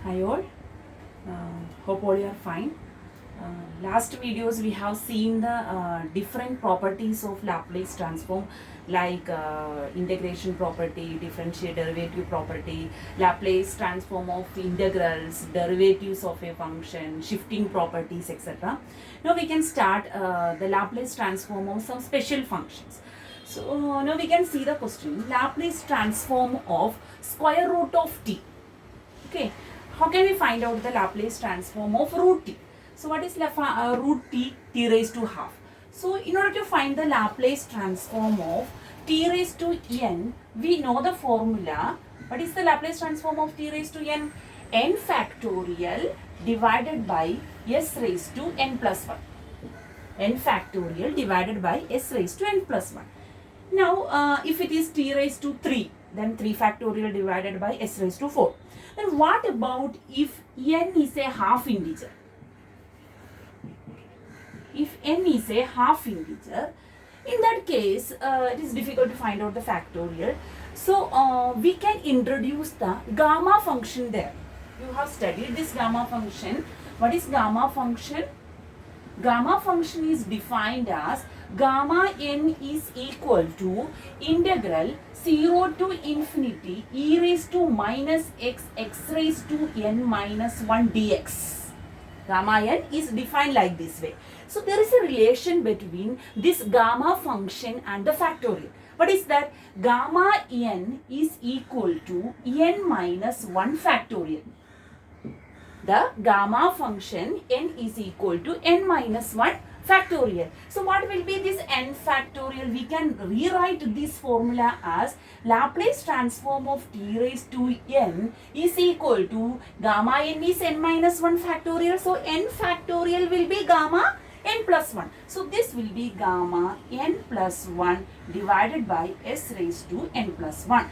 Hi all, hope all you are fine. Last videos we have seen the different properties of Laplace transform like integration property, differential derivative property, Laplace transform of integrals, derivatives of a function, shifting properties, etc. Now we can start the Laplace transform of some special functions. So now we can see the question, Laplace transform of square root of t. Okay, how can we find out the Laplace transform of root t? So what is root t? T raised to half. So in order to find the Laplace transform of t raised to n, we know the formula. What is the Laplace transform of t raised to n? N factorial divided by s raised to n plus 1. N factorial divided by s raised to n plus 1. Now, if it is t raised to 3, then 3 factorial divided by s raised to 4. Then what about if n is a half integer? If n is a half integer, in that case, it is difficult to find out the factorial. So, we can introduce the gamma function there. You have studied this gamma function. What is gamma function? Gamma function is defined as gamma n is equal to integral 0 to infinity e raised to minus x raised to n minus 1 dx. Gamma n is defined like this way. So there is a relation between this gamma function and the factorial. What is that? Gamma n is equal to n minus 1 factorial. The gamma function n is equal to n minus 1 factorial. So what will be this n factorial? We can rewrite this formula as Laplace transform of t raised to n is equal to gamma n is n minus 1 factorial. So n factorial will be gamma n plus 1. So this will be gamma n plus 1 divided by s raised to n plus 1.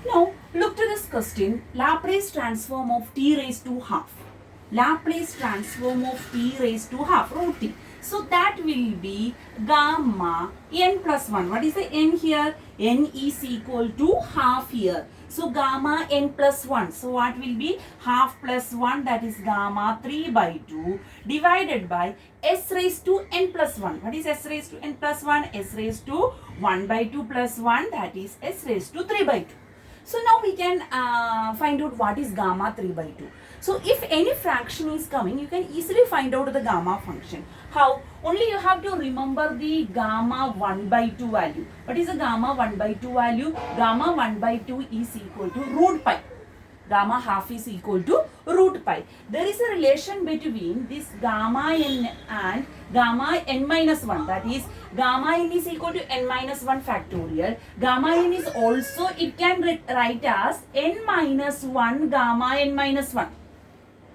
Now, look to this question, Laplace transform of t raised to half. Laplace transform of t raised to half, root t. So, that will be gamma n plus 1. What is the n here? N is equal to half here. So, gamma n plus 1. So, what will be? Half plus 1, that is gamma 3 by 2 divided by s raised to n plus 1. What is s raised to n plus 1? S raised to 1 by 2 plus 1, that is s raised to 3 by 2. So now we can find out what is gamma 3 by 2. So if any fraction is coming, you can easily find out the gamma function. How? Only you have to remember the gamma 1 by 2 value. What is the gamma 1 by 2 value? Gamma 1 by 2 is equal to root pi. Gamma half is equal to root pi. There is a relation between this gamma n and gamma n minus 1. That is, gamma n is equal to n minus 1 factorial. Gamma n is also, it can write as n minus 1 gamma n minus 1.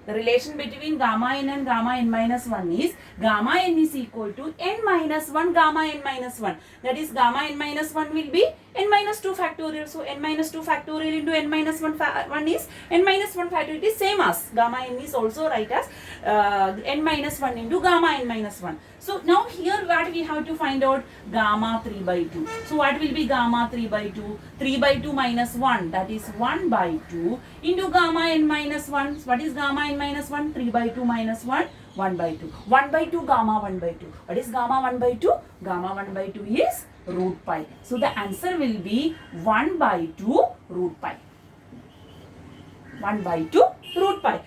The relation between gamma n and gamma n minus 1 is gamma n is equal to n minus 1 gamma n minus 1. That is, gamma n minus 1 will be n minus 2 factorial. So, n minus 2 factorial into n minus 1 is n minus 1 factorial. It is same as gamma n is also write as n minus 1 into gamma n minus 1. So, now here what we have to find out? Gamma 3 by 2. So, what will be gamma 3 by 2? 3 by 2 minus 1, that is 1 by 2 into gamma n minus 1. What is gamma n minus 1? 3 by 2 minus 1, 1 by 2. 1 by 2 gamma 1 by 2. What is gamma 1 by 2? Gamma 1 by 2 is root pi. So, the answer will be 1 by 2 root pi. 1 by 2 root pi.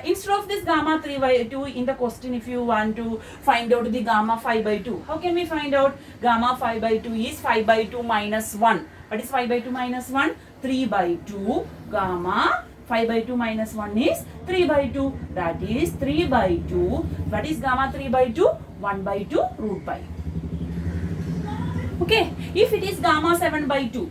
Instead of this gamma 3 by 2 in the question, if you want to find out the gamma 5 by 2, how can we find out? Gamma 5 by 2 is 5 by 2 minus 1. What is 5 by 2 minus 1? 3 by 2 gamma 5 by 2 minus 1 is 3 by 2. That is 3 by 2. What is gamma 3 by 2? 1 by 2 root pi. Okay, if it is gamma 7 by 2,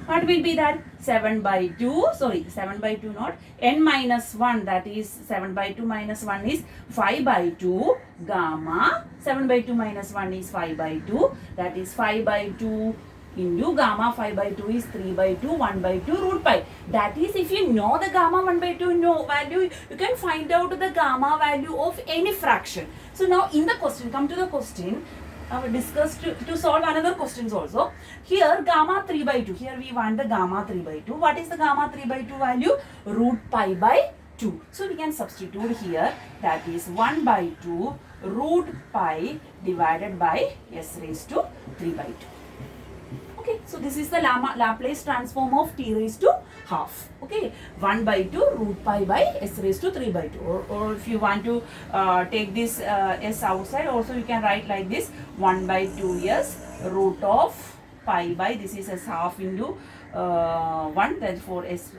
what will be that? 7 by 2, sorry, 7 by 2 not, n minus 1, that is 7 by 2 minus 1 is 5 by 2 gamma, 7 by 2 minus 1 is 5 by 2, that is 5 by 2 into gamma 5 by 2 is 3 by 2, 1 by 2 root pi. That is, if you know the gamma 1 by 2 value, you can find out the gamma value of any fraction. So now in the question, come to the question, discussed to solve another questions also. Here gamma 3 by 2. Here we want the gamma 3 by 2. What is the gamma 3 by 2 value? Root pi by 2. So we can substitute here, that is 1 by 2 root pi divided by s raised to 3 by 2. Okay, so this is the Laplace transform of t raised to half. Okay, 1 by 2 root pi by s raised to 3 by 2. Or if you want to take this s outside, also you can write like this: 1 by 2s root of pi by, this is s half into 1, therefore s.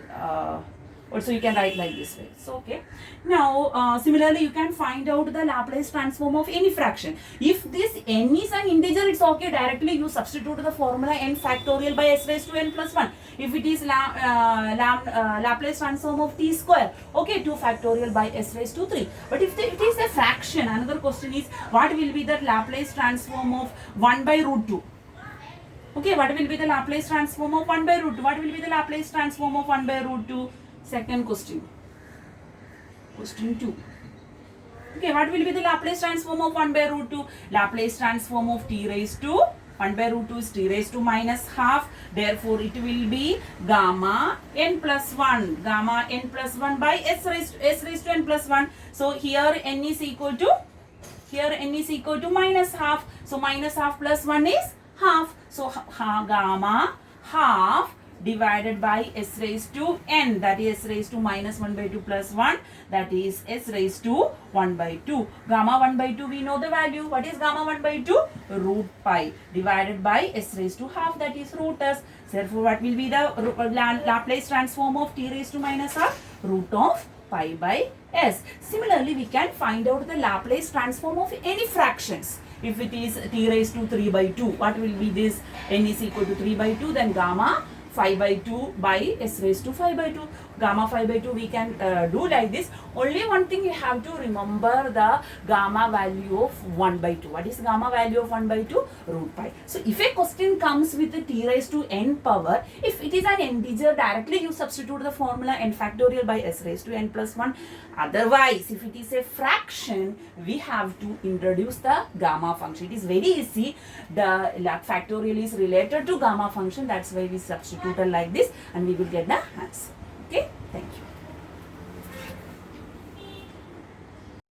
Also you can write like this way. So okay. Now similarly you can find out the Laplace transform of any fraction. If this n is an integer, it's okay. Directly you substitute the formula n factorial by s raised to n plus 1. If it is Laplace transform of t square, okay, 2 factorial by s raised to 3. But if it is a fraction, another question is what will be the Laplace transform of 1 by root 2? Okay, what will be the Laplace transform of 1 by root 2? What will be the Laplace transform of 1 by root 2? Second question. Question 2. Okay, what will be the Laplace transform of 1 by root 2? Laplace transform of t raised to 1 by root 2 is t raised to minus half. Therefore, it will be gamma n plus 1. Gamma n plus 1 by s raised to n plus 1. So, here n is equal to minus half. So, minus half plus 1 is half. So, gamma half divided by s raised to n, that is s raised to minus 1 by 2 plus 1, that is s raised to 1 by 2. Gamma 1 by 2 we know the value. What is gamma 1 by 2? Root pi divided by s raised to half, that is root s. Therefore, what will be the Laplace transform of t raised to minus half? Root of pi by s. Similarly, we can find out the Laplace transform of any fractions. If it is t raised to 3 by 2, what will be this? N is equal to 3 by 2, then gamma 5 by 2 by s raised to 5 by 2. Gamma 5 by 2 we can do like this. Only one thing you have to remember, the gamma value of 1 by 2. What is gamma value of 1 by 2? Root pi. So if a question comes with the t raised to n power, if it is an integer, directly you substitute the formula n factorial by s raised to n plus 1. Otherwise, if it is a fraction, we have to introduce the gamma function. It is very easy. The factorial is related to gamma function. That's why we substitute like this and we will get the answer. Okay, thank you.